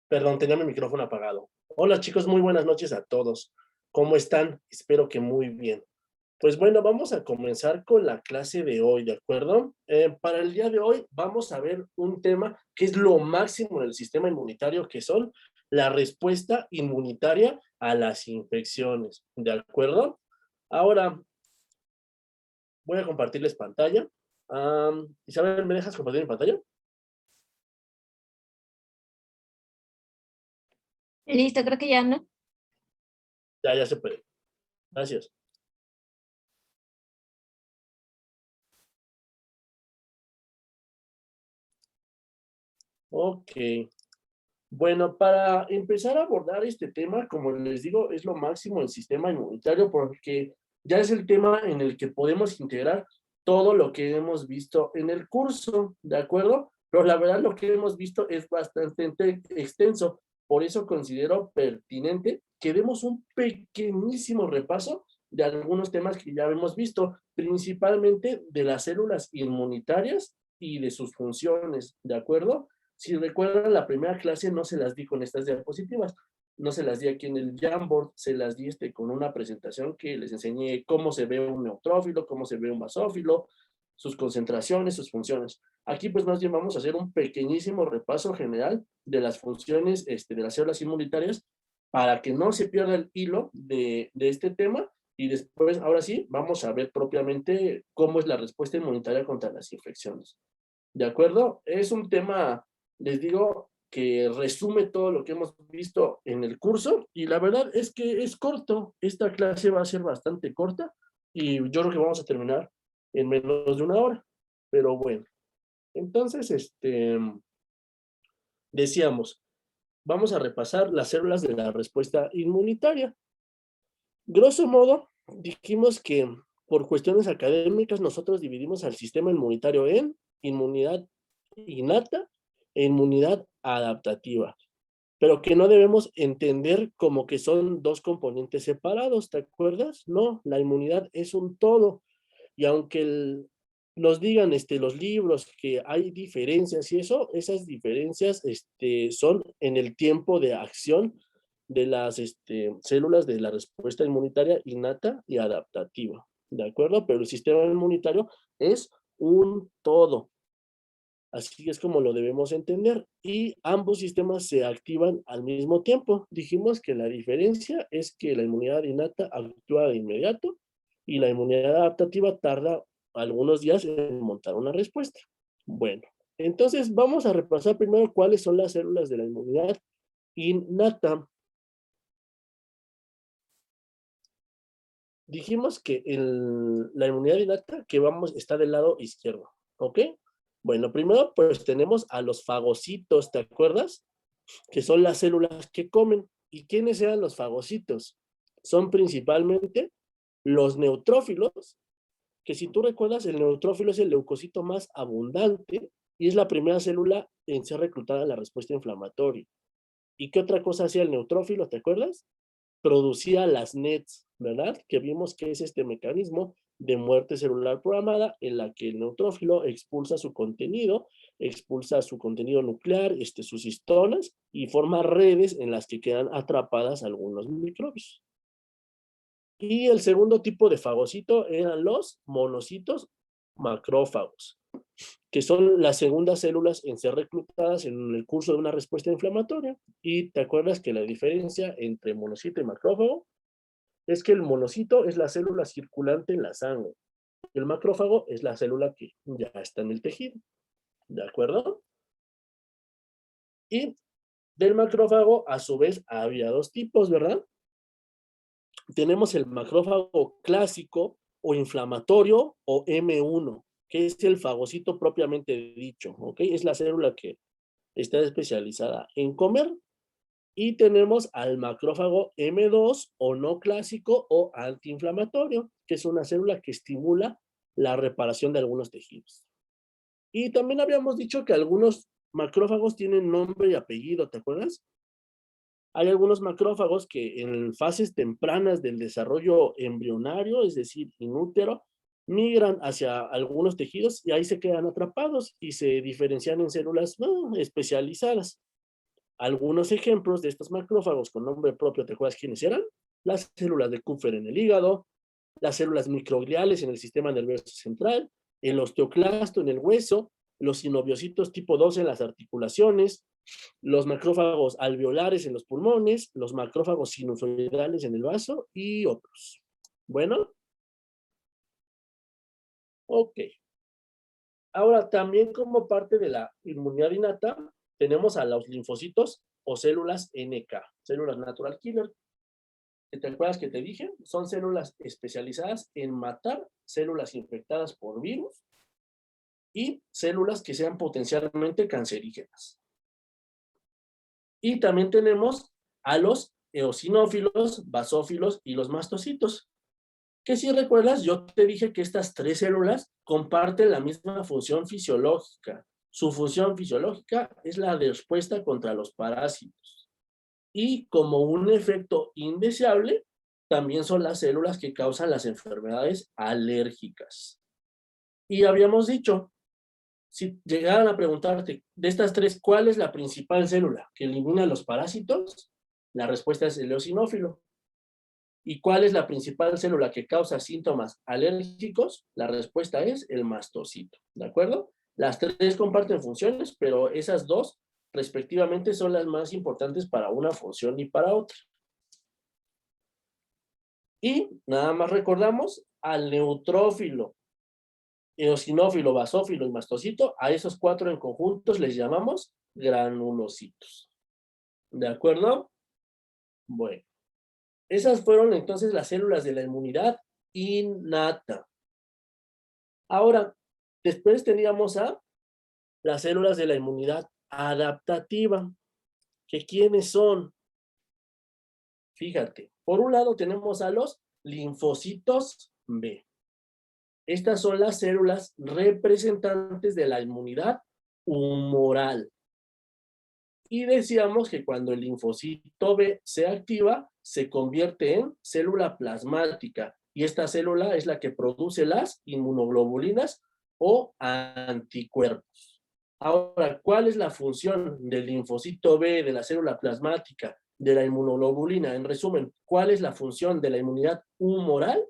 Perdón, tenía mi micrófono apagado. Hola chicos, muy buenas noches a todos. ¿Cómo están? Espero que muy bien. Pues bueno, vamos a comenzar con la clase de hoy, ¿de acuerdo? Para el día de hoy vamos a ver un tema que es lo máximo del sistema inmunitario, que son la respuesta inmunitaria a las infecciones, ¿de acuerdo? Ahora voy a compartirles pantalla. Isabel, ¿me dejas compartir mi pantalla? Listo, creo que ya no. Ya se puede. Gracias. Ok. Bueno, para empezar a abordar este tema, como les digo, es lo máximo el sistema inmunitario porque ya es el tema en el que podemos integrar todo lo que hemos visto en el curso, ¿de acuerdo? Pero la verdad lo que hemos visto es bastante extenso, por eso considero pertinente que demos un pequeñísimo repaso de algunos temas que ya hemos visto, principalmente de las células inmunitarias y de sus funciones, ¿de acuerdo? Si recuerdan, la primera clase no se las di con estas diapositivas, no se las di aquí en el Jamboard, se las di con una presentación que les enseñé cómo se ve un neutrófilo, cómo se ve un basófilo, sus concentraciones, sus funciones. Aquí pues más bien vamos a hacer un pequeñísimo repaso general de las funciones de las células inmunitarias para que no se pierda el hilo de este tema y después, ahora sí, vamos a ver propiamente cómo es la respuesta inmunitaria contra las infecciones. ¿De acuerdo? Es un tema, les digo, que resume todo lo que hemos visto en el curso y la verdad es que es corto. Esta clase va a ser bastante corta y yo creo que vamos a terminar en menos de una hora. Pero bueno, entonces, decíamos, vamos a repasar las células de la respuesta inmunitaria. Grosso modo, dijimos que por cuestiones académicas nosotros dividimos al sistema inmunitario en inmunidad innata e inmunidad adaptativa, pero que no debemos entender como que son dos componentes separados, ¿te acuerdas? No, la inmunidad es un todo, y aunque nos digan los libros que hay diferencias y eso, esas diferencias son en el tiempo de acción de las células de la respuesta inmunitaria innata y adaptativa, ¿de acuerdo? Pero el sistema inmunitario es un todo. Así es como lo debemos entender. Y ambos sistemas se activan al mismo tiempo. Dijimos que la diferencia es que la inmunidad innata actúa de inmediato y la inmunidad adaptativa tarda algunos días en montar una respuesta. Bueno, entonces vamos a repasar primero cuáles son las células de la inmunidad innata. Dijimos que la inmunidad innata que está del lado izquierdo, ¿ok? Bueno, primero pues tenemos a los fagocitos, ¿te acuerdas? Que son las células que comen. ¿Y quiénes eran los fagocitos? Son principalmente los neutrófilos, que si tú recuerdas, el neutrófilo es el leucocito más abundante y es la primera célula en ser reclutada a la respuesta inflamatoria. ¿Y qué otra cosa hacía el neutrófilo, te acuerdas? Producía las NETs, ¿verdad? Que vimos que es este mecanismo de muerte celular programada en la que el neutrófilo expulsa su contenido nuclear, sus histonas y forma redes en las que quedan atrapadas algunos microbios. Y el segundo tipo de fagocito eran los monocitos macrófagos, que son las segundas células en ser reclutadas en el curso de una respuesta inflamatoria. Y te acuerdas que la diferencia entre monocito y macrófago es que el monocito es la célula circulante en la sangre. El macrófago es la célula que ya está en el tejido. ¿De acuerdo? Y del macrófago, a su vez, había dos tipos, ¿verdad? Tenemos el macrófago clásico o inflamatorio o M1, que es el fagocito propiamente dicho, ¿ok? Es la célula que está especializada en comer. Y tenemos al macrófago M2 o no clásico o antiinflamatorio, que es una célula que estimula la reparación de algunos tejidos. Y también habíamos dicho que algunos macrófagos tienen nombre y apellido, ¿te acuerdas? Hay algunos macrófagos que en fases tempranas del desarrollo embrionario, es decir, inútero, migran hacia algunos tejidos y ahí se quedan atrapados y se diferencian en células especializadas. Algunos ejemplos de estos macrófagos con nombre propio, ¿te acuerdas quiénes eran? Las células de Kupffer en el hígado, las células microgliales en el sistema nervioso central, el osteoclasto en el hueso, los sinoviocitos tipo 2 en las articulaciones, los macrófagos alveolares en los pulmones, los macrófagos sinusoidales en el vaso y otros. Bueno, ok. Ahora, también como parte de la inmunidad innata, tenemos a los linfocitos o células NK, células natural killer. ¿Te acuerdas que te dije? Son células especializadas en matar células infectadas por virus y células que sean potencialmente cancerígenas. Y también tenemos a los eosinófilos, basófilos y los mastocitos. Que si recuerdas, yo te dije que estas tres células comparten la misma función fisiológica. Su función fisiológica es la de respuesta contra los parásitos. Y como un efecto indeseable, también son las células que causan las enfermedades alérgicas. Y habíamos dicho, si llegaran a preguntarte de estas tres, ¿cuál es la principal célula que elimina los parásitos? La respuesta es el eosinófilo. ¿Y cuál es la principal célula que causa síntomas alérgicos? La respuesta es el mastocito, ¿de acuerdo? Las tres comparten funciones, pero esas dos, respectivamente, son las más importantes para una función y para otra. Y nada más recordamos al neutrófilo, eosinófilo, basófilo y mastocito, a esos cuatro en conjuntos les llamamos granulocitos. ¿De acuerdo? Bueno. Esas fueron entonces las células de la inmunidad innata. Ahora, después teníamos a las células de la inmunidad adaptativa. ¿Que quiénes son? Fíjate, por un lado tenemos a los linfocitos B. Estas son las células representantes de la inmunidad humoral. Y decíamos que cuando el linfocito B se activa, se convierte en célula plasmática. Y esta célula es la que produce las inmunoglobulinas o anticuerpos. Ahora, ¿cuál es la función del linfocito B, de la célula plasmática, de la inmunoglobulina? En resumen, ¿cuál es la función de la inmunidad humoral?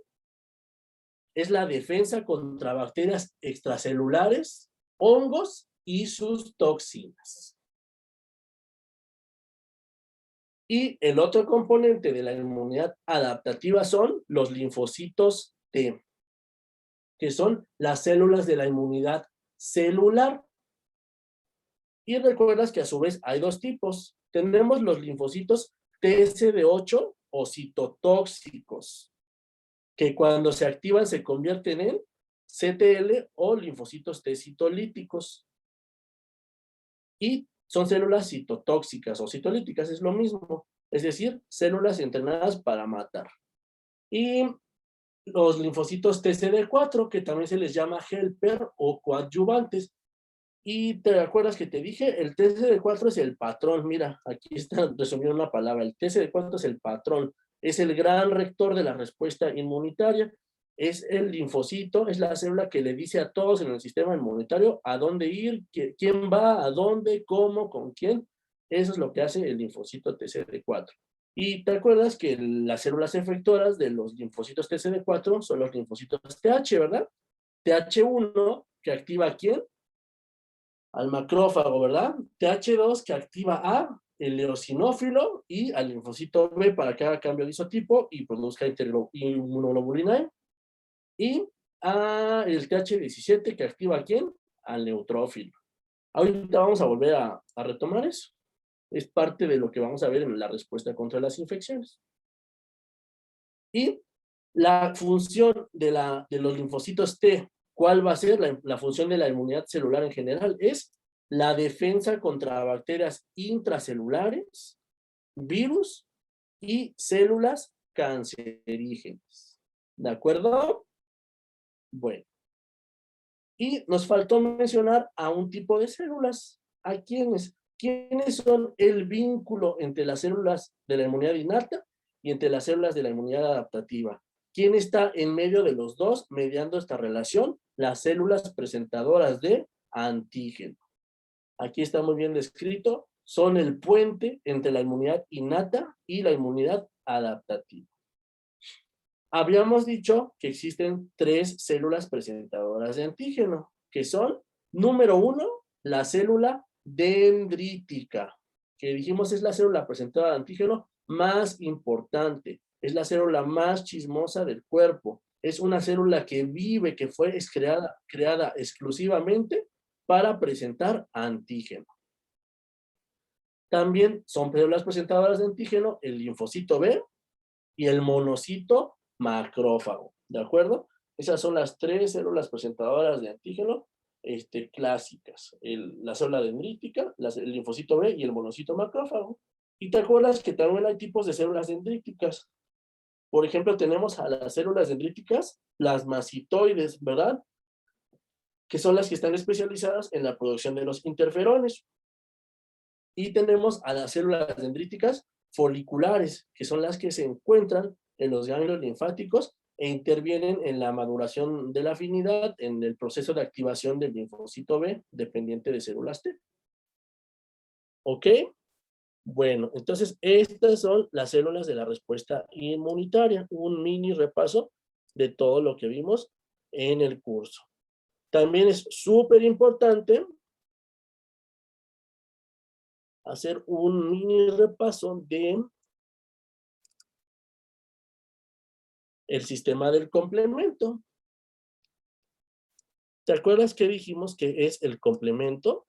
Es la defensa contra bacterias extracelulares, hongos y sus toxinas. Y el otro componente de la inmunidad adaptativa son los linfocitos T, que son las células de la inmunidad celular. Y recuerdas que a su vez hay dos tipos. Tenemos los linfocitos TSD8 o citotóxicos, que cuando se activan se convierten en CTL o linfocitos T citolíticos. Y son células citotóxicas o citolíticas, es lo mismo. Es decir, células entrenadas para matar. Y los linfocitos TCD4, que también se les llama helper o coadyuvantes. Y te acuerdas que te dije, el TCD4 es el patrón. Mira, aquí está resumiendo una palabra. El TCD4 es el patrón. Es el gran rector de la respuesta inmunitaria. Es el linfocito, es la célula que le dice a todos en el sistema inmunitario a dónde ir, quién va, a dónde, cómo, con quién. Eso es lo que hace el linfocito TCD4. Y te acuerdas que las células efectoras de los linfocitos TCD4 son los linfocitos TH, ¿verdad? TH1, que activa ¿a quién? Al macrófago, ¿verdad? TH2, que activa a el eosinófilo y al linfocito B para que haga cambio de isotipo y produzca inmunoglobulina E. Y a el TH17, que activa ¿a quién? Al neutrófilo. Ahorita vamos a volver a retomar eso. Es parte de lo que vamos a ver en la respuesta contra las infecciones. Y la función de los linfocitos T, ¿cuál va a ser la función de la inmunidad celular en general? Es la defensa contra bacterias intracelulares, virus y células cancerígenas. ¿De acuerdo? Bueno. Y nos faltó mencionar a un tipo de células. ¿A quiénes? ¿Quiénes son el vínculo entre las células de la inmunidad innata y entre las células de la inmunidad adaptativa? ¿Quién está en medio de los dos mediando esta relación? Las células presentadoras de antígeno. Aquí está muy bien descrito. son el puente entre la inmunidad innata y la inmunidad adaptativa. Habíamos dicho que existen 3 células presentadoras de antígeno, que son, número 1, la célula dendrítica, que dijimos es la célula presentadora de antígeno más importante, es la célula más chismosa del cuerpo, es una célula que vive, que fue creada exclusivamente para presentar antígeno. También son células presentadoras de antígeno el linfocito B y el monocito macrófago, ¿de acuerdo? Esas son las 3 células presentadoras de antígeno clásicas, la célula dendrítica, el linfocito B y el monocito macrófago. Y te acuerdas que también hay tipos de células dendríticas. Por ejemplo, tenemos a las células dendríticas plasmacitoides, ¿verdad? Que son las que están especializadas en la producción de los interferones. Y tenemos a las células dendríticas foliculares, que son las que se encuentran en los ganglios linfáticos e intervienen en la maduración de la afinidad, en el proceso de activación del linfocito B, dependiente de células T. ¿Ok? Bueno, entonces estas son las células de la respuesta inmunitaria. Un mini repaso de todo lo que vimos en el curso. También es súper importante hacer un mini repaso de el sistema del complemento. ¿Te acuerdas que dijimos que es el complemento?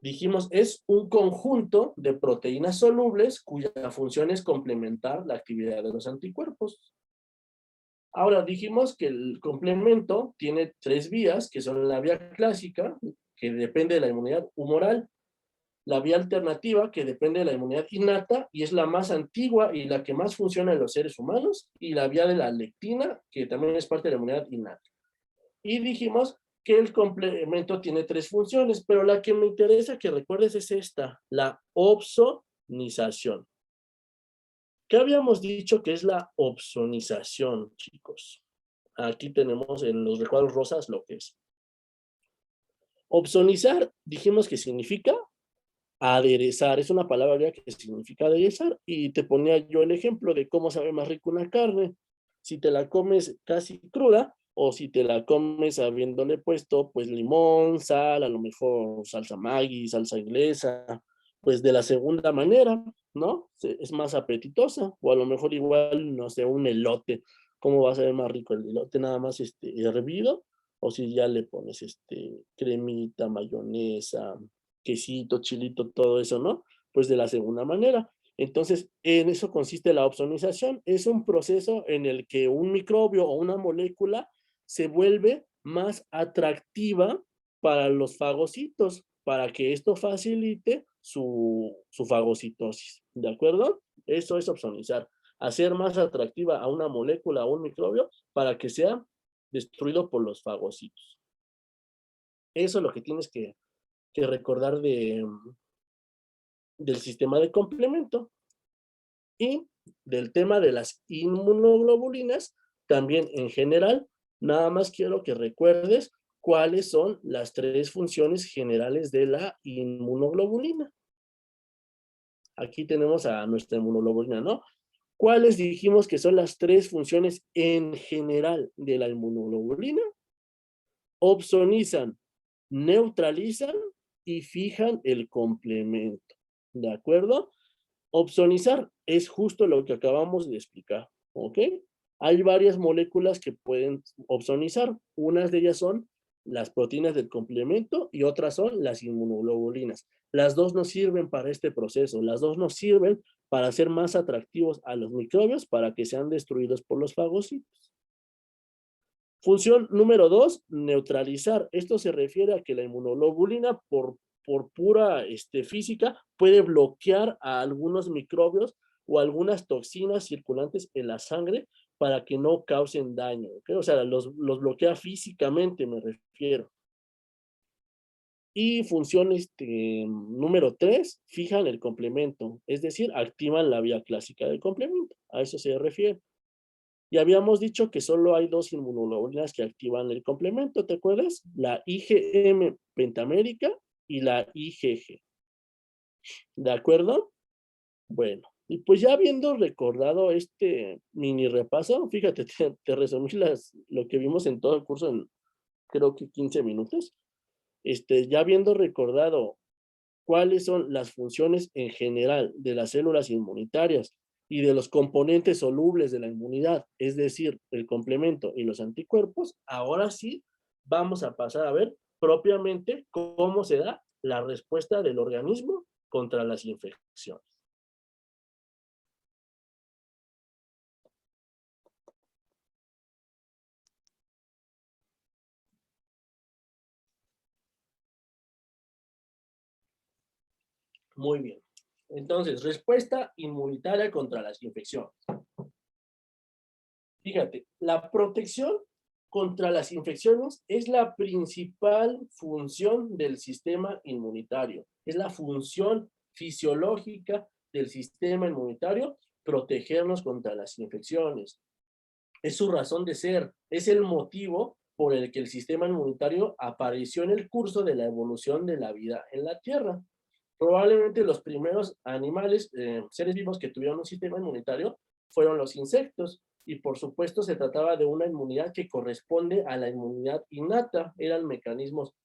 Dijimos, es un conjunto de proteínas solubles cuya función es complementar la actividad de los anticuerpos. Ahora, dijimos que el complemento tiene 3 vías, que son la vía clásica, que depende de la inmunidad humoral, la vía alternativa, que depende de la inmunidad innata, y es la más antigua y la que más funciona en los seres humanos, y la vía de la lectina, que también es parte de la inmunidad innata. Y dijimos que el complemento tiene 3 funciones, pero la que me interesa que recuerdes es esta, la opsonización. ¿Qué habíamos dicho que es la opsonización, chicos? Aquí tenemos en los recuadros rosas lo que es. Opsonizar, dijimos que significa aderezar, es una palabra que significa aderezar, y te ponía yo el ejemplo de cómo sabe más rico una carne, si te la comes casi cruda, o si te la comes habiéndole puesto, pues limón, sal, a lo mejor salsa Maggi, salsa inglesa, pues de la segunda manera, ¿no? Es más apetitosa, o a lo mejor igual, no sé, un elote, ¿cómo va a ser más rico el elote? Nada más hervido, o si ya le pones cremita, mayonesa, quesito, chilito, todo eso, ¿no? Pues de la segunda manera. Entonces, en eso consiste la opsonización. Es un proceso en el que un microbio o una molécula se vuelve más atractiva para los fagocitos, para que esto facilite su fagocitosis, ¿de acuerdo? Eso es opsonizar, hacer más atractiva a una molécula o un microbio para que sea destruido por los fagocitos. Eso es lo que tienes que recordar del sistema de complemento. Y del tema de las inmunoglobulinas, también en general, nada más quiero que recuerdes cuáles son las 3 funciones generales de la inmunoglobulina. Aquí tenemos a nuestra inmunoglobulina, ¿no? ¿Cuáles dijimos que son las 3 funciones en general de la inmunoglobulina? Opsonizan, neutralizan y fijan el complemento, ¿de acuerdo? Opsonizar es justo lo que acabamos de explicar, ¿ok? Hay varias moléculas que pueden opsonizar. Unas de ellas son las proteínas del complemento y otras son las inmunoglobulinas. Las dos nos sirven para este proceso. Las dos nos sirven para hacer más atractivos a los microbios para que sean destruidos por los fagocitos. Función número 2, neutralizar. Esto se refiere a que la inmunoglobulina, por pura física, puede bloquear a algunos microbios o algunas toxinas circulantes en la sangre para que no causen daño, ¿ok? O sea, los bloquea físicamente, me refiero. Y función número 3, fijan el complemento, es decir, activan la vía clásica del complemento. A eso se refiere. Y habíamos dicho que solo hay 2 inmunoglobulinas que activan el complemento, ¿te acuerdas? La IgM pentamérica y la IgG. ¿De acuerdo? Bueno, y pues ya habiendo recordado este mini repaso, fíjate, te resumí lo que vimos en todo el curso en creo que 15 minutos. Ya habiendo recordado cuáles son las funciones en general de las células inmunitarias y de los componentes solubles de la inmunidad, es decir, el complemento y los anticuerpos, ahora sí vamos a pasar a ver propiamente cómo se da la respuesta del organismo contra las infecciones. Muy bien. Entonces, respuesta inmunitaria contra las infecciones. Fíjate, la protección contra las infecciones es la principal función del sistema inmunitario. Es la función fisiológica del sistema inmunitario protegernos contra las infecciones. Es su razón de ser, es el motivo por el que el sistema inmunitario apareció en el curso de la evolución de la vida en la Tierra. Probablemente los primeros animales, seres vivos que tuvieron un sistema inmunitario fueron los insectos, y por supuesto se trataba de una inmunidad que corresponde a la inmunidad innata. Eran mecanismos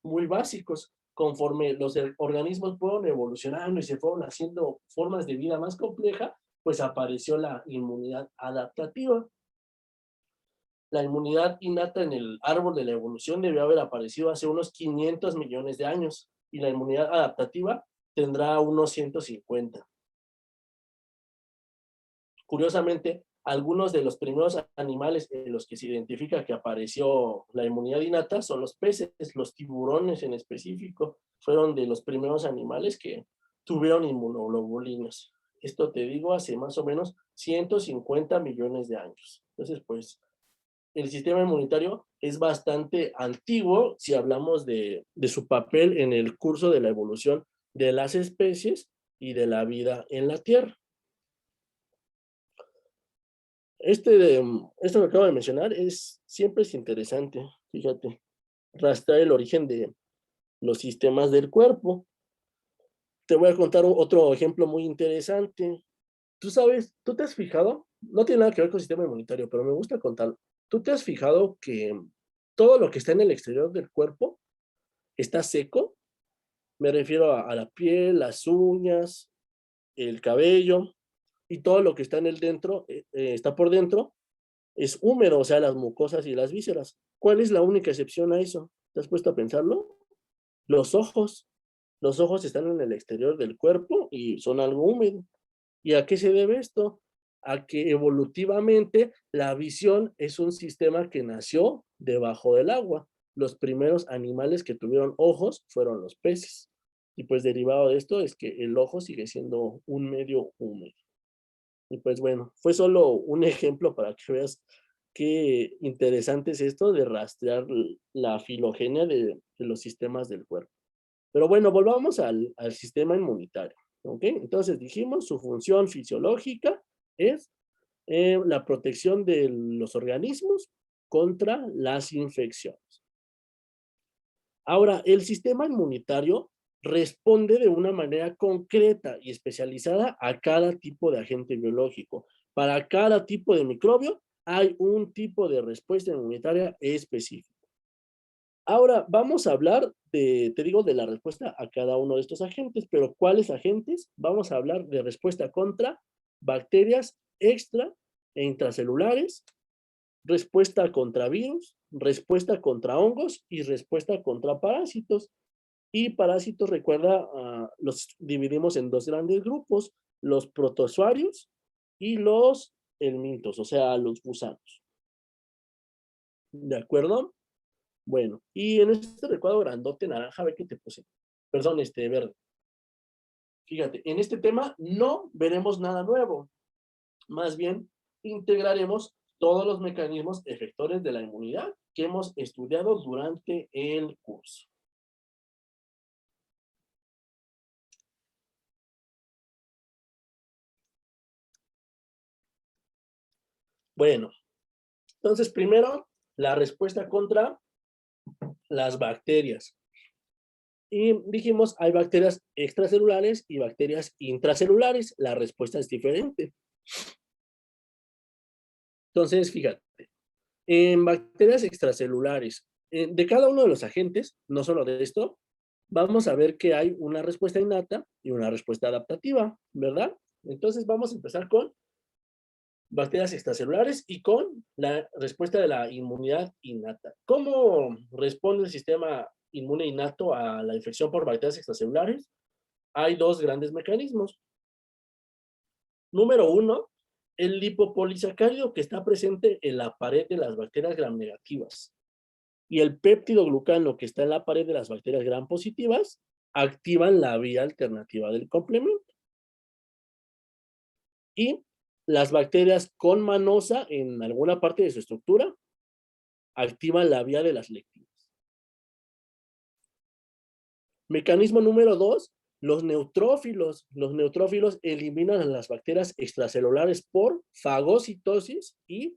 muy básicos. Conforme los organismos fueron evolucionando y se fueron haciendo formas de vida más complejas, pues apareció la inmunidad adaptativa. La inmunidad innata en el árbol de la evolución debió haber aparecido hace unos 500 millones de años, y la inmunidad adaptativa tendrá unos 150. Curiosamente, algunos de los primeros animales en los que se identifica que apareció la inmunidad innata son los peces. Los tiburones en específico fueron de los primeros animales que tuvieron inmunoglobulinas. Esto te digo hace más o menos 150 millones de años. Entonces, pues, el sistema inmunitario es bastante antiguo si hablamos de su papel en el curso de la evolución de las especies y de la vida en la Tierra. Esto que acabo de mencionar siempre es interesante, fíjate, rastrear el origen de los sistemas del cuerpo. Te voy a contar otro ejemplo muy interesante. Tú sabes, tú te has fijado, no tiene nada que ver con el sistema inmunitario, pero me gusta contarlo. ¿Tú te has fijado que todo lo que está en el exterior del cuerpo está seco? Me refiero a la piel, las uñas, el cabello, y todo lo que está en el dentro, está por dentro, es húmedo, o sea, las mucosas y las vísceras. ¿Cuál es la única excepción a eso? ¿Te has puesto a pensarlo? Los ojos. Los ojos están en el exterior del cuerpo y son algo húmedo. ¿Y a qué se debe esto? A que evolutivamente la visión es un sistema que nació debajo del agua. Los primeros animales que tuvieron ojos fueron los peces. Y pues derivado de esto es que el ojo sigue siendo un medio húmedo. Y pues bueno, fue solo un ejemplo para que veas qué interesante es esto de rastrear la filogenia de los sistemas del cuerpo. Pero bueno, volvamos al sistema inmunitario, ¿ok? Entonces dijimos, su función fisiológica es la protección de los organismos contra las infecciones. Ahora, el sistema inmunitario responde de una manera concreta y especializada a cada tipo de agente biológico. Para cada tipo de microbio hay un tipo de respuesta inmunitaria específica. Ahora vamos a hablar te digo, de la respuesta a cada uno de estos agentes, pero ¿cuáles agentes? Vamos a hablar de respuesta contra bacterias extra e intracelulares, respuesta contra virus, respuesta contra hongos y respuesta contra parásitos. Y parásitos, recuerda, los dividimos en dos grandes grupos, los protozoarios y los helmintos, o sea, los gusanos. ¿De acuerdo? Bueno, y en este recuadro grandote naranja, ve que te puse, perdón, verde. Fíjate, en este tema no veremos nada nuevo, más bien integraremos todos los mecanismos efectores de la inmunidad que hemos estudiado durante el curso. Bueno, entonces primero la respuesta contra las bacterias. Y dijimos, hay bacterias extracelulares y bacterias intracelulares. La respuesta es diferente. Entonces, fíjate, en bacterias extracelulares, de cada uno de los agentes, no solo de esto, vamos a ver que hay una respuesta innata y una respuesta adaptativa, ¿verdad? Entonces vamos a empezar con bacterias extracelulares y con la respuesta de la inmunidad innata. ¿Cómo responde el sistema inmune innato a la infección por bacterias extracelulares? Hay dos grandes mecanismos. Número uno, el lipopolisacárido que está presente en la pared de las bacterias gram negativas y el péptido glucano que está en la pared de las bacterias gram positivas activan la vía alternativa del complemento. Y las bacterias con manosa en alguna parte de su estructura activan la vía de las lectinas. Mecanismo número dos, los neutrófilos. Los neutrófilos eliminan a las bacterias extracelulares por fagocitosis y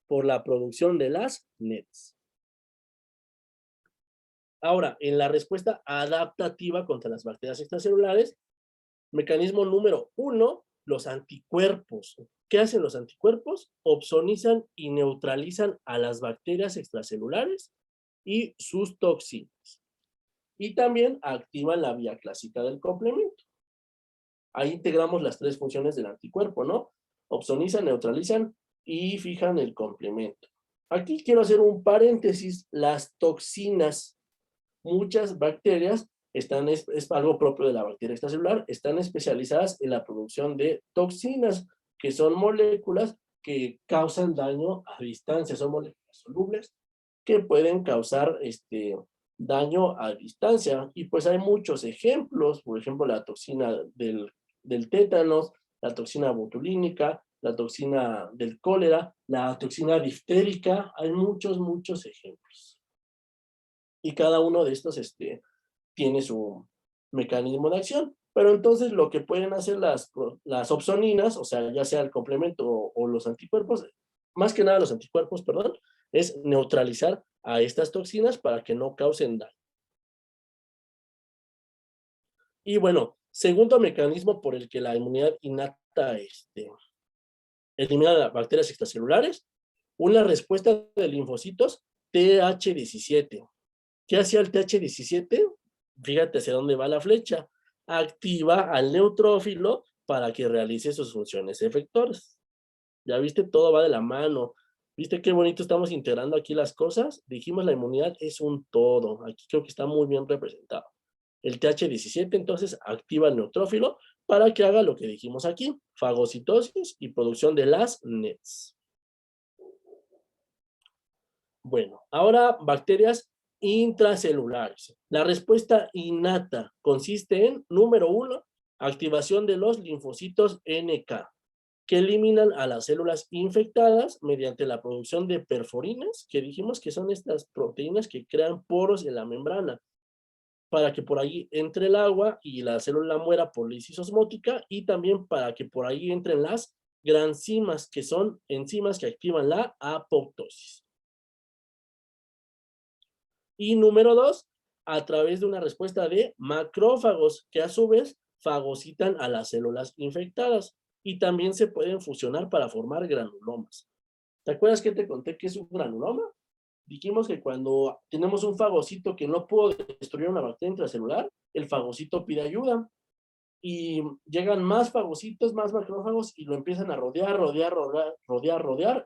por la producción de las NETs. Ahora, en la respuesta adaptativa contra las bacterias extracelulares, mecanismo número uno, los anticuerpos. ¿Qué hacen los anticuerpos? Opsonizan y neutralizan a las bacterias extracelulares y sus toxinas. Y también activan la vía clásica del complemento. Ahí integramos las tres funciones del anticuerpo, ¿no? Opsonizan, neutralizan y fijan el complemento. Aquí quiero hacer un paréntesis, las toxinas. Muchas bacterias están, es algo propio de la bacteria extracelular, están especializadas en la producción de toxinas, que son moléculas que causan daño a distancia, son moléculas solubles que pueden causar daño a distancia. Y pues hay muchos ejemplos, por ejemplo, la toxina del tétanos, la toxina botulínica, la toxina del cólera, la toxina diftérica, hay muchos ejemplos. Y cada uno de estos tiene su mecanismo de acción. Pero entonces lo que pueden hacer las opsoninas, o sea, ya sea el complemento o los anticuerpos, más que nada los anticuerpos, perdón, es neutralizar a estas toxinas para que no causen daño. Y bueno, segundo mecanismo por el que la inmunidad innata elimina las bacterias extracelulares, una respuesta de linfocitos TH17. ¿Qué hacía el TH17? Fíjate hacia dónde va la flecha. Activa al neutrófilo para que realice sus funciones efectoras. Ya viste, todo va de la mano. ¿Viste qué bonito estamos integrando aquí las cosas? Dijimos la inmunidad es un todo. Aquí creo que está muy bien representado. El TH17 entonces activa el neutrófilo para que haga lo que dijimos aquí, fagocitosis y producción de las NETs. Bueno, ahora bacterias intracelulares. La respuesta innata consiste en, número uno, activación de los linfocitos NK, que eliminan a las células infectadas mediante la producción de perforinas, que dijimos que son estas proteínas que crean poros en la membrana, para que por ahí entre el agua y la célula muera por lisis osmótica, y también para que por ahí entren las granzimas, que son enzimas que activan la apoptosis. Y número dos, a través de una respuesta de macrófagos, que a su vez fagocitan a las células infectadas y también se pueden fusionar para formar granulomas. ¿Te acuerdas que te conté que es un granuloma? Dijimos que cuando tenemos un fagocito que no pudo destruir una bacteria intracelular, el fagocito pide ayuda y llegan más fagocitos, más macrófagos y lo empiezan a rodear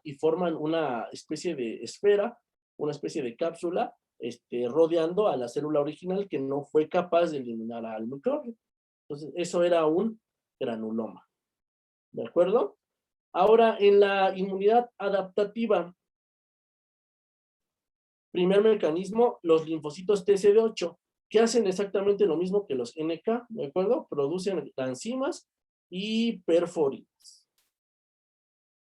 y forman una especie de esfera, una especie de cápsula, rodeando a la célula original que no fue capaz de eliminar al microbio. Entonces, eso era un granuloma. ¿De acuerdo? Ahora, en la inmunidad adaptativa, primer mecanismo, los linfocitos TCD8, que hacen exactamente lo mismo que los NK, ¿de acuerdo? Producen enzimas y perforinas.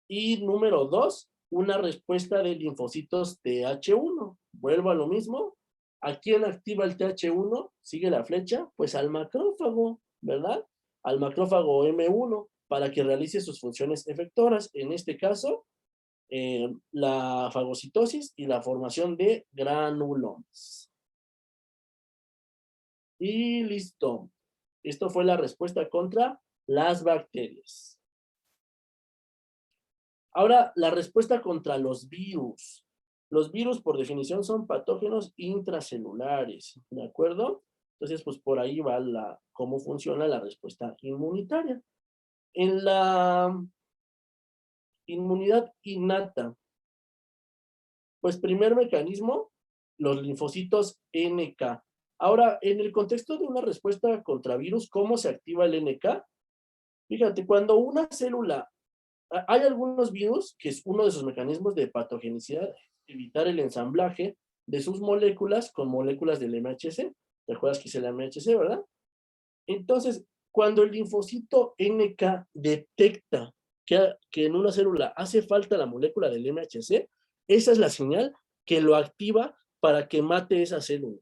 Y número dos, una respuesta de linfocitos TH1. Vuelvo a lo mismo. ¿A quién activa el TH1? Sigue la flecha, pues al macrófago, ¿verdad? Al macrófago M1 para que realice sus funciones efectoras. En este caso, la fagocitosis y la formación de granulomas. Y listo. Esto fue la respuesta contra las bacterias. Ahora, la respuesta contra los virus. Los virus, por definición, son patógenos intracelulares, ¿de acuerdo? Entonces, pues por ahí va cómo funciona la respuesta inmunitaria. En la inmunidad innata, pues primer mecanismo, los linfocitos NK. Ahora, en el contexto de una respuesta contra virus, ¿cómo se activa el NK? Fíjate, cuando una célula, hay algunos virus que es uno de sus mecanismos de patogenicidad, evitar el ensamblaje de sus moléculas con moléculas del MHC. ¿Te acuerdas que es el MHC, verdad? Entonces, cuando el linfocito NK detecta que en una célula hace falta la molécula del MHC, esa es la señal que lo activa para que mate esa célula.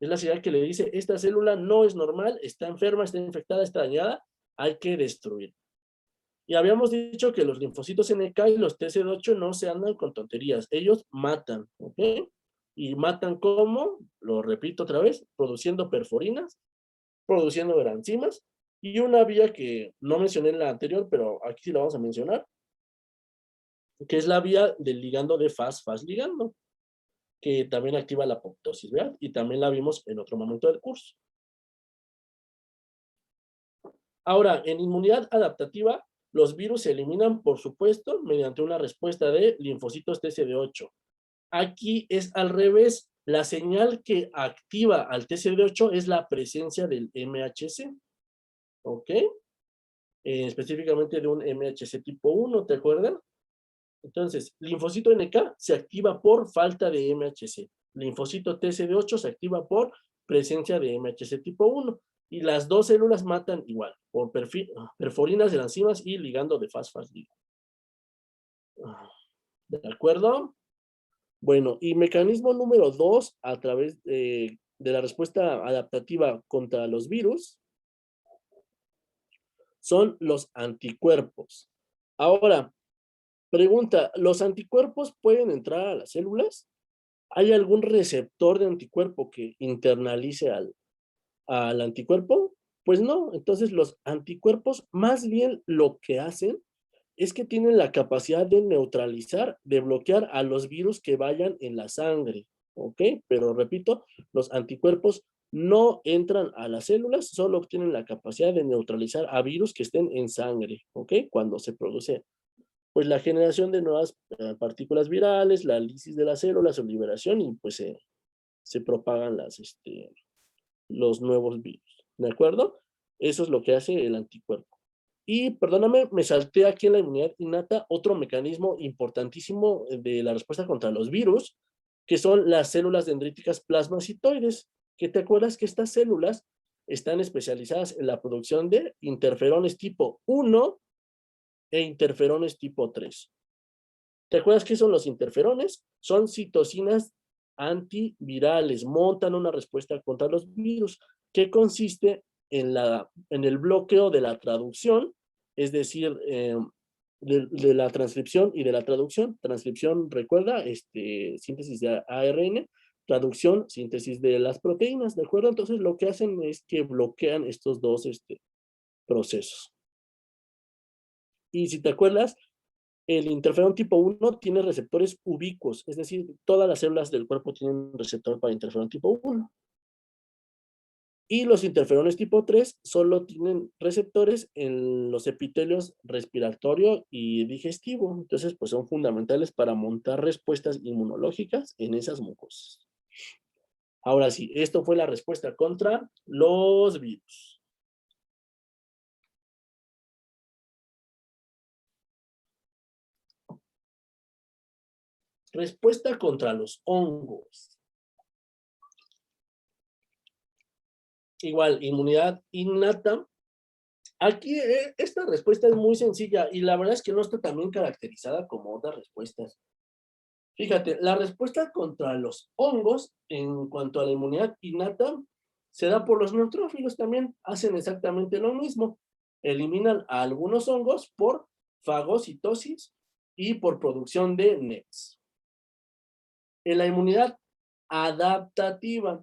Es la señal que le dice, esta célula no es normal, está enferma, está infectada, está dañada, hay que destruir. Y habíamos dicho que los linfocitos NK y los TCD8 no se andan con tonterías, ellos matan, ¿ok? Y matan ¿cómo? Lo repito otra vez, produciendo perforinas, produciendo enzimas, y una vía que no mencioné en la anterior, pero aquí sí la vamos a mencionar, que es la vía del ligando de Fas ligando, que también activa la apoptosis, ¿verdad? Y también la vimos en otro momento del curso. Ahora, en inmunidad adaptativa, los virus se eliminan, por supuesto, mediante una respuesta de linfocitos TCD8. Aquí es al revés. La señal que activa al TCD8 es la presencia del MHC. ¿Ok? Específicamente de un MHC tipo 1, ¿te acuerdas? Entonces, linfocito NK se activa por falta de MHC. Linfocito TCD8 se activa por presencia de MHC tipo 1. Y las dos células matan igual, por perforinas de las enzimas y ligando de Fas ligando. ¿De acuerdo? Bueno, y mecanismo número 2, a través de la respuesta adaptativa contra los virus, son los anticuerpos. Ahora, pregunta, ¿los anticuerpos pueden entrar a las células? ¿Hay algún receptor de anticuerpo que internalice al anticuerpo? Pues no, entonces los anticuerpos más bien lo que hacen es que tienen la capacidad de neutralizar, de bloquear a los virus que vayan en la sangre, ¿ok? Pero repito, los anticuerpos no entran a las células, solo tienen la capacidad de neutralizar a virus que estén en sangre, ¿ok? Cuando se produce pues la generación de nuevas partículas virales, la lisis de las células, su liberación y pues se propagan los nuevos virus, ¿de acuerdo? Eso es lo que hace el anticuerpo. Y perdóname, me salté aquí en la inmunidad innata otro mecanismo importantísimo de la respuesta contra los virus, que son las células dendríticas plasmacitoides, que te acuerdas que estas células están especializadas en la producción de interferones tipo 1 e interferones tipo 3. ¿Te acuerdas qué son los interferones? Son citocinas antivirales, montan una respuesta contra los virus, que consiste en el bloqueo de la traducción, es decir, de la transcripción y de la traducción. Transcripción, recuerda, síntesis de ARN, traducción, síntesis de las proteínas, ¿de acuerdo? Entonces lo que hacen es que bloquean estos dos procesos. Y si te acuerdas, el interferón tipo 1 tiene receptores ubicuos, es decir, todas las células del cuerpo tienen un receptor para interferón tipo 1. Y los interferones tipo 3 solo tienen receptores en los epitelios respiratorio y digestivo. Entonces, pues son fundamentales para montar respuestas inmunológicas en esas mucosas. Ahora sí, esto fue la respuesta contra los virus. Respuesta contra los hongos. Igual, inmunidad innata. Aquí esta respuesta es muy sencilla y la verdad es que no está tan bien caracterizada como otras respuestas. Fíjate, la respuesta contra los hongos en cuanto a la inmunidad innata se da por los neutrófilos también, hacen exactamente lo mismo. Eliminan a algunos hongos por fagocitosis y por producción de NETs. En la inmunidad adaptativa,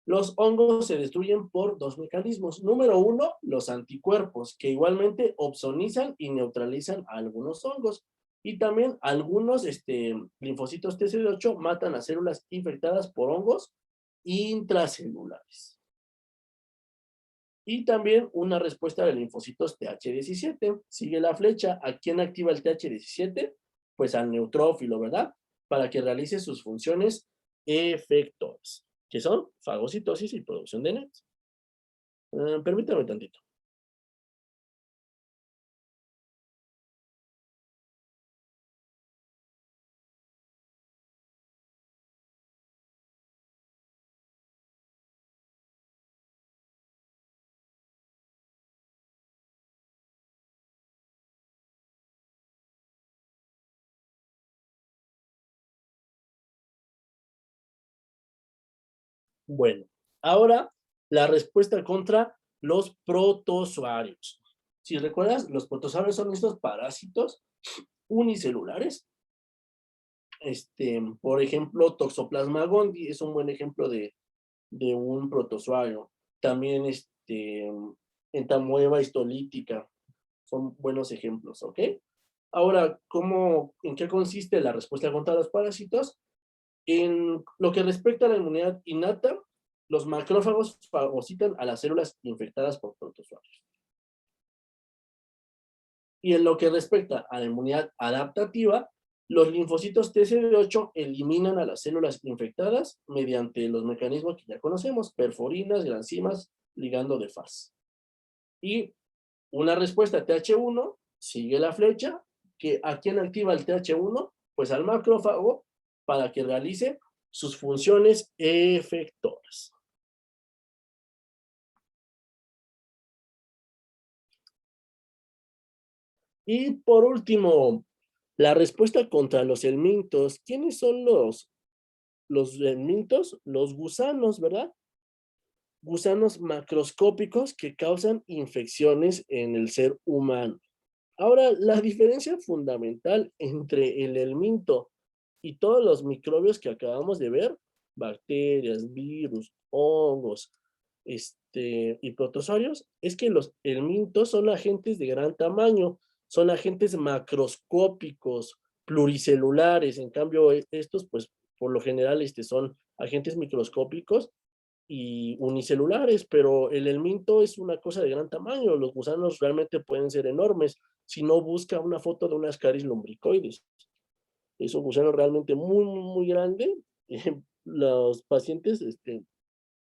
Los hongos se destruyen por dos mecanismos. Número uno, los anticuerpos, que igualmente opsonizan y neutralizan a algunos hongos. Y también algunos linfocitos TCD8 matan a células infectadas por hongos intracelulares. Y también una respuesta de linfocitos TH17. Sigue la flecha. ¿A quién activa el TH17? Pues al neutrófilo, ¿verdad? Para que realice sus funciones efectoras, que son fagocitosis y producción de NETs. Permítame tantito. Bueno, ahora la respuesta contra los protozoarios. Si recuerdas, los protozoarios son estos parásitos unicelulares. Por ejemplo, Toxoplasma gondii es un buen ejemplo de un protozoario. También entamoeba histolítica son buenos ejemplos, ¿ok? Ahora, ¿en qué consiste la respuesta contra los parásitos? En lo que respecta a la inmunidad innata, los macrófagos fagocitan a las células infectadas por protozoarios. Y en lo que respecta a la inmunidad adaptativa, los linfocitos TCD8 eliminan a las células infectadas mediante los mecanismos que ya conocemos, perforinas, granzimas, ligando de faz. Y una respuesta TH1, sigue la flecha, que ¿a quién activa el TH1? Pues al macrófago para que realice sus funciones efectoras. Y por último, la respuesta contra los helmintos. ¿Quiénes son los helmintos? Los gusanos, ¿verdad? Gusanos macroscópicos que causan infecciones en el ser humano. Ahora, la diferencia fundamental entre el helminto y todos los microbios que acabamos de ver, bacterias, virus, hongos, y protozoarios, es que los helmintos son agentes de gran tamaño, son agentes macroscópicos, pluricelulares. En cambio, estos, pues, por lo general, son agentes microscópicos y unicelulares, pero el helminto es una cosa de gran tamaño. Los gusanos realmente pueden ser enormes. Si no, busca una foto de una Ascaris lumbricoides. Es un gusano realmente muy, muy, muy grande. Los pacientes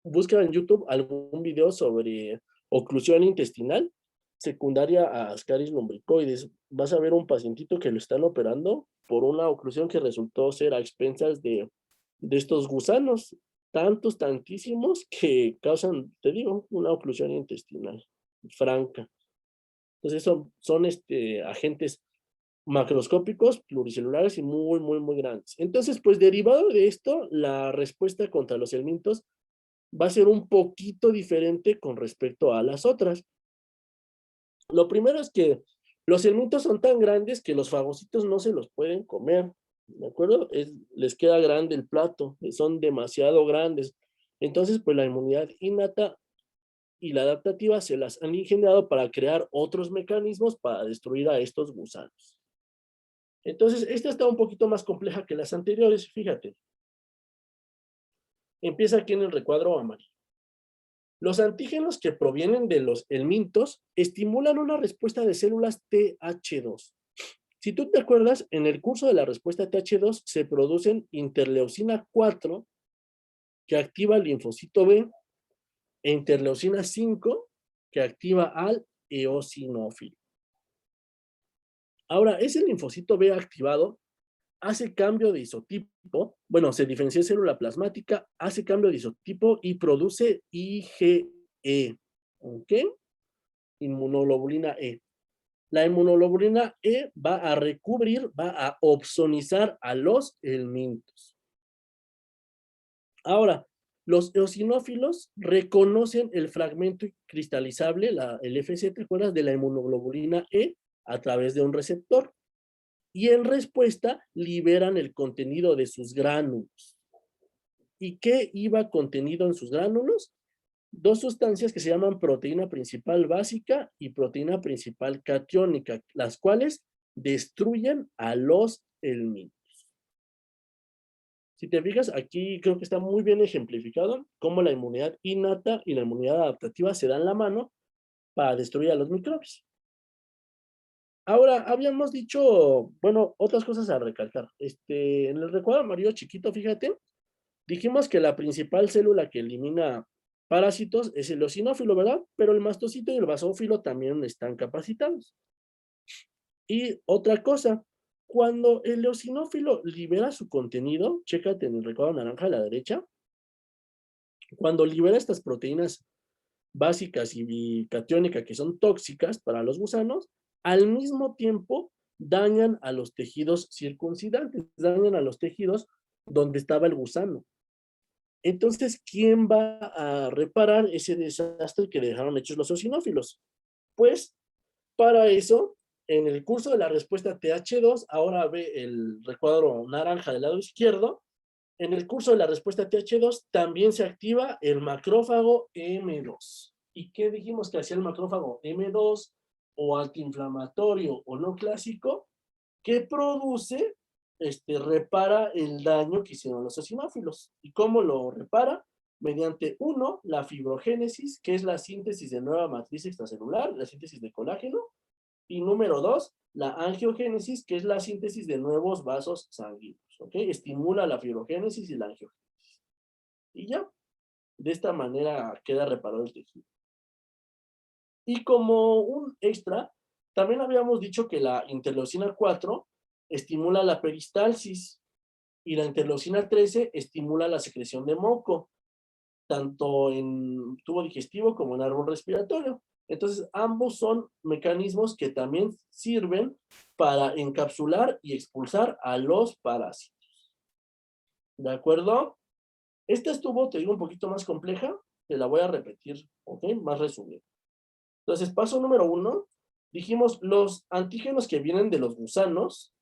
buscan en YouTube algún video sobre oclusión intestinal secundaria a Ascaris lumbricoides. Vas a ver un pacientito que lo están operando por una oclusión que resultó ser a expensas de estos gusanos, tantísimos, que causan, te digo, una oclusión intestinal franca. Entonces son agentes macroscópicos, pluricelulares y muy, muy, muy grandes. Entonces, pues derivado de esto, la respuesta contra los helmintos va a ser un poquito diferente con respecto a las otras. Lo primero es que los helmintos son tan grandes que los fagocitos no se los pueden comer, ¿de acuerdo? Les queda grande el plato, son demasiado grandes. Entonces, pues la inmunidad innata y la adaptativa se las han ingeniado para crear otros mecanismos para destruir a estos gusanos. Entonces, esta está un poquito más compleja que las anteriores, fíjate. Empieza aquí en el recuadro amarillo. Los antígenos que provienen de los helmintos estimulan una respuesta de células TH2. Si tú te acuerdas, en el curso de la respuesta TH2 se producen interleucina 4, que activa el linfocito B, e interleucina 5, que activa al eosinófilo. Ahora, ese linfocito B activado hace cambio de isotipo, bueno, se diferencia en célula plasmática, hace cambio de isotipo y produce IgE, ¿ok? Inmunoglobulina E. La inmunoglobulina E va a recubrir, va a opsonizar a los helmintos. Ahora, los eosinófilos reconocen el fragmento cristalizable, el FC, ¿te acuerdas? De la inmunoglobulina E a través de un receptor. Y en respuesta liberan el contenido de sus gránulos. ¿Y qué iba contenido en sus gránulos? Dos sustancias que se llaman proteína principal básica y proteína principal catiónica, las cuales destruyen a los helmintos. Si te fijas, aquí creo que está muy bien ejemplificado cómo la inmunidad innata y la inmunidad adaptativa se dan la mano para destruir a los microbios. Ahora, habíamos dicho, bueno, otras cosas a recalcar. En el recuadro amarillo chiquito, fíjate, dijimos que la principal célula que elimina parásitos es el eosinófilo, ¿verdad? Pero el mastocito y el basófilo también están capacitados. Y otra cosa, cuando el eosinófilo libera su contenido, chécate en el recuadro naranja a la derecha, cuando libera estas proteínas básicas y bicatiónicas que son tóxicas para los gusanos, al mismo tiempo dañan a los tejidos circuncidantes, dañan a los tejidos donde estaba el gusano. Entonces, ¿quién va a reparar ese desastre que dejaron hechos los eosinófilos? Pues, para eso, en el curso de la respuesta TH2, ahora ve el recuadro naranja del lado izquierdo, en el curso de la respuesta TH2 también se activa el macrófago M2. ¿Y qué dijimos que hacía el macrófago M2 o antiinflamatorio o no clásico? Que produce, repara el daño que hicieron los eosinófilos. ¿Y cómo lo repara? Mediante, uno, la fibrogénesis, que es la síntesis de nueva matriz extracelular, la síntesis de colágeno, y número dos, la angiogénesis, que es la síntesis de nuevos vasos sanguíneos, ¿ok? Estimula la fibrogénesis y la angiogénesis. Y ya, de esta manera queda reparado el tejido. Y como un extra, también habíamos dicho que la interleucina 4 estimula la peristalsis y la interleucina 13 estimula la secreción de moco, tanto en tubo digestivo como en árbol respiratorio. Entonces, ambos son mecanismos que también sirven para encapsular y expulsar a los parásitos. ¿De acuerdo? Esta estuvo, te digo, un poquito más compleja, te la voy a repetir, ¿ok? Más resumido. Entonces, paso número 1, dijimos, los antígenos que vienen de los gusanos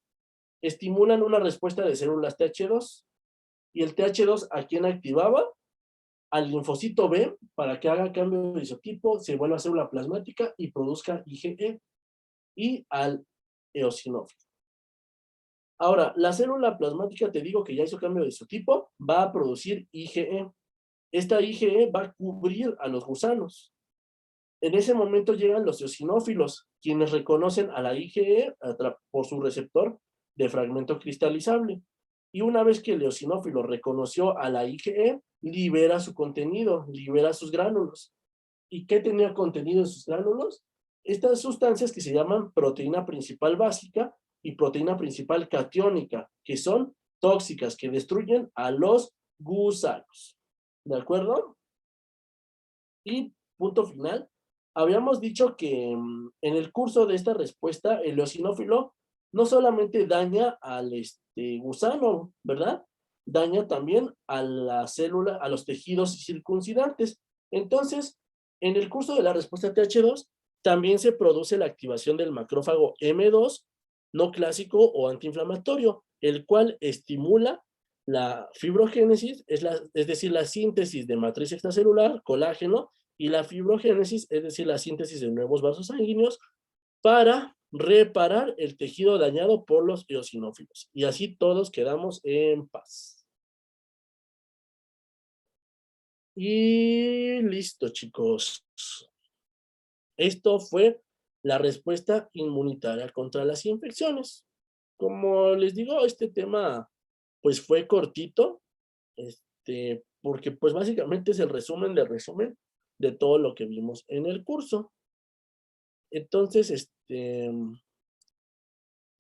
estimulan una respuesta de células TH2, y el TH2, ¿a quién activaba? Al linfocito B, para que haga cambio de isotipo, se vuelva célula plasmática y produzca IgE, y al eosinófilo. Ahora, la célula plasmática, te digo que ya hizo cambio de isotipo, va a producir IgE. Esta IgE va a cubrir a los gusanos. En ese momento llegan los eosinófilos, quienes reconocen a la IgE por su receptor de fragmento cristalizable. Y una vez que el eosinófilo reconoció a la IgE, libera su contenido, libera sus gránulos. ¿Y qué tenía contenido en sus gránulos? Estas sustancias que se llaman proteína principal básica y proteína principal catiónica, que son tóxicas, que destruyen a los gusanos. ¿De acuerdo? Y punto final. Habíamos dicho que en el curso de esta respuesta, el eosinófilo no solamente daña al gusano, ¿verdad? Daña también a la célula, a los tejidos circuncidantes. Entonces, en el curso de la respuesta TH2, también se produce la activación del macrófago M2, no clásico o antiinflamatorio, el cual estimula la fibrogénesis, es decir, la síntesis de matriz extracelular, colágeno, y la fibrogénesis, es decir, la síntesis de nuevos vasos sanguíneos, para reparar el tejido dañado por los eosinófilos. Y así todos quedamos en paz. Y listo, chicos. Esto fue la respuesta inmunitaria contra las infecciones. Como les digo, este tema pues fue cortito, porque pues básicamente es el resumen del resumen de todo lo que vimos en el curso. Entonces, me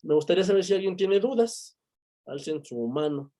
gustaría saber si alguien tiene dudas. Alcen su mano.